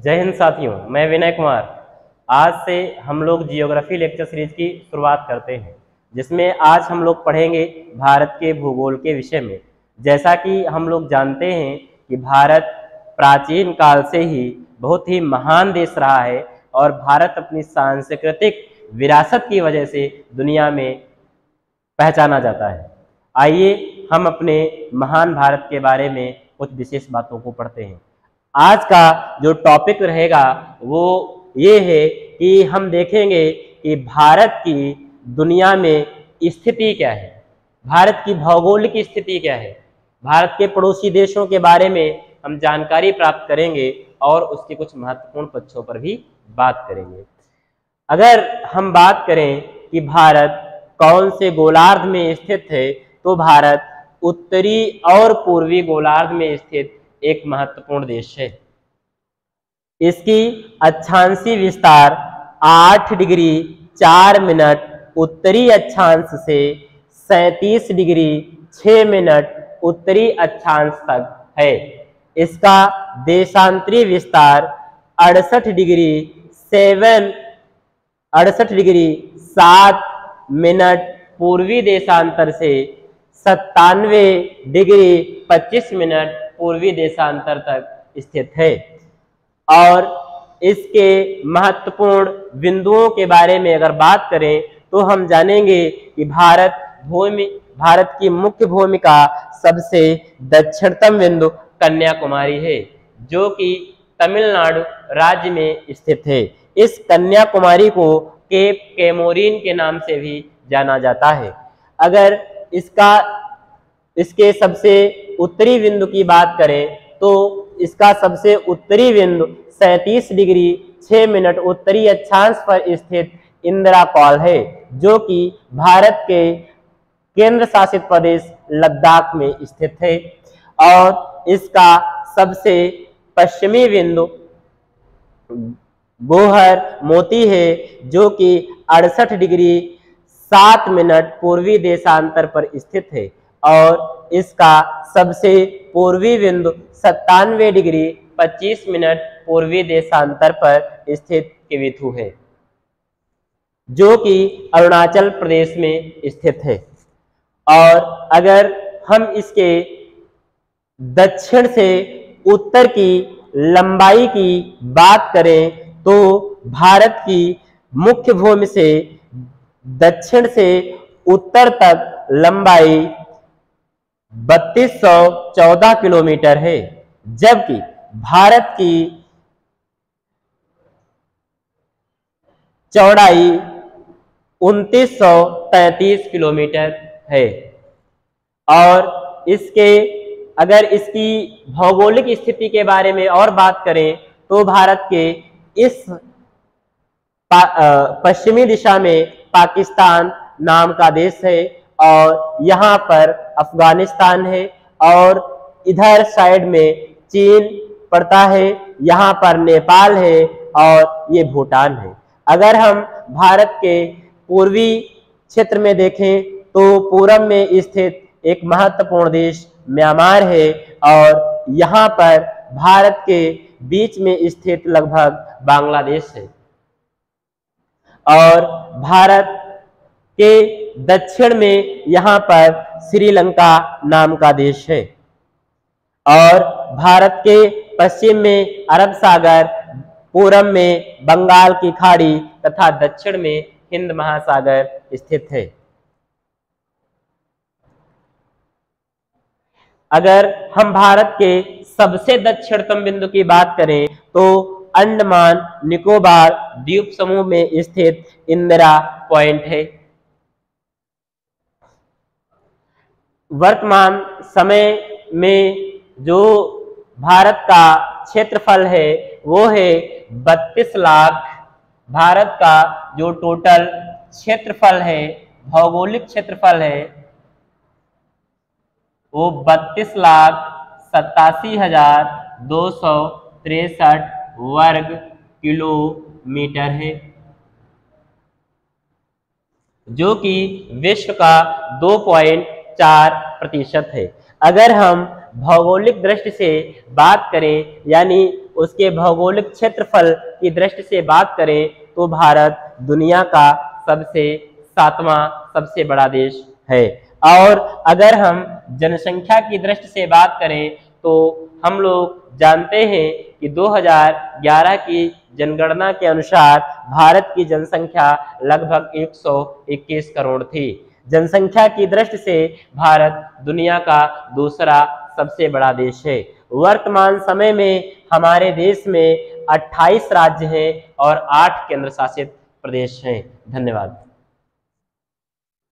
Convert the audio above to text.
जय हिंद साथियों, मैं विनय कुमार। आज से हम लोग जियोग्राफी लेक्चर सीरीज की शुरुआत करते हैं, जिसमें आज हम लोग पढ़ेंगे भारत के भूगोल के विषय में। जैसा कि हम लोग जानते हैं कि भारत प्राचीन काल से ही बहुत ही महान देश रहा है और भारत अपनी सांस्कृतिक विरासत की वजह से दुनिया में पहचाना जाता है। आइए हम अपने महान भारत के बारे में कुछ विशेष बातों को पढ़ते हैं। आज का जो टॉपिक रहेगा वो ये है कि हम देखेंगे कि भारत की दुनिया में स्थिति क्या है, भारत की भौगोलिक स्थिति क्या है, भारत के पड़ोसी देशों के बारे में हम जानकारी प्राप्त करेंगे और उसके कुछ महत्वपूर्ण पक्षों पर भी बात करेंगे। अगर हम बात करें कि भारत कौन से गोलार्ध में स्थित है, तो भारत उत्तरी और पूर्वी गोलार्ध में स्थित एक महत्वपूर्ण देश है। इसकी अक्षांशीय विस्तार 8 डिग्री 4 मिनट उत्तरी अक्षांश से 37 डिग्री 6 मिनट उत्तरी अक्षांश तक है। इसका देशांतरीय विस्तार 68 डिग्री 7 मिनट पूर्वी देशांतर से 97 डिग्री 25 मिनट पूर्वी देशांतर तक स्थित है। और इसके महत्वपूर्ण बिंदुओं के बारे में अगर बात करें तो हम जानेंगे कि भारत की मुख्य भूमि का सबसे दक्षिणतम बिंदु कन्याकुमारी है, जो कि तमिलनाडु राज्य में स्थित है। इस कन्याकुमारी को केप कैमोरीन के नाम से भी जाना जाता है। अगर इसके सबसे उत्तरी बिंदु की बात करें तो इसका सबसे उत्तरी बिंदु 37 डिग्री 6 मिनट उत्तरी अक्षांश पर स्थित इंदिरा कॉल है, जो कि भारत के केंद्र शासित प्रदेश लद्दाख में स्थित है। और इसका सबसे पश्चिमी बिंदु गोहर मोती है, जो कि 68 डिग्री 7 मिनट पूर्वी देशांतर पर स्थित है। और इसका सबसे पूर्वी बिंदु 97 डिग्री 25 मिनट पूर्वी देशांतर पर स्थित किविथु है, जो कि अरुणाचल प्रदेश में स्थित है। और अगर हम इसके दक्षिण से उत्तर की लंबाई की बात करें तो भारत की मुख्य भूमि से दक्षिण से उत्तर तक लंबाई 3214 किलोमीटर है, जबकि भारत की चौड़ाई 2933 किलोमीटर है। और अगर इसकी भौगोलिक स्थिति के बारे में और बात करें तो भारत के इस पश्चिमी दिशा में पाकिस्तान नाम का देश है और यहाँ पर अफगानिस्तान है और इधर साइड में चीन पड़ता है, यहाँ पर नेपाल है और ये भूटान है। अगर हम भारत के पूर्वी क्षेत्र में देखें तो पूरब में स्थित एक महत्वपूर्ण देश म्यांमार है और यहाँ पर भारत के बीच में स्थित लगभग बांग्लादेश है। और भारत के दक्षिण में यहाँ पर श्रीलंका नाम का देश है। और भारत के पश्चिम में अरब सागर, पूरब में बंगाल की खाड़ी तथा दक्षिण में हिंद महासागर स्थित है। अगर हम भारत के सबसे दक्षिणतम बिंदु की बात करें तो अंडमान निकोबार द्वीप समूह में स्थित इंदिरा पॉइंट है। वर्तमान समय में जो भारत का क्षेत्रफल है वो है 32 लाख। भारत का जो टोटल क्षेत्रफल है, भौगोलिक क्षेत्रफल है, वो 32,87,263 वर्ग किलोमीटर है, जो कि विश्व का 2.4% है। अगर हम भौगोलिक दृष्टि से बात करें, यानी उसके भौगोलिक क्षेत्रफल की दृष्टि से बात करें तो भारत दुनिया का सबसे 7वां सबसे बड़ा देश है। और अगर हम जनसंख्या की दृष्टि से बात करें तो हम लोग जानते हैं कि 2011 की जनगणना के अनुसार भारत की जनसंख्या लगभग 121 करोड़ थी। जनसंख्या की दृष्टि से भारत दुनिया का दूसरा सबसे बड़ा देश है। वर्तमान समय में हमारे देश में 28 राज्य हैं और 8 केंद्र शासित प्रदेश हैं। धन्यवाद।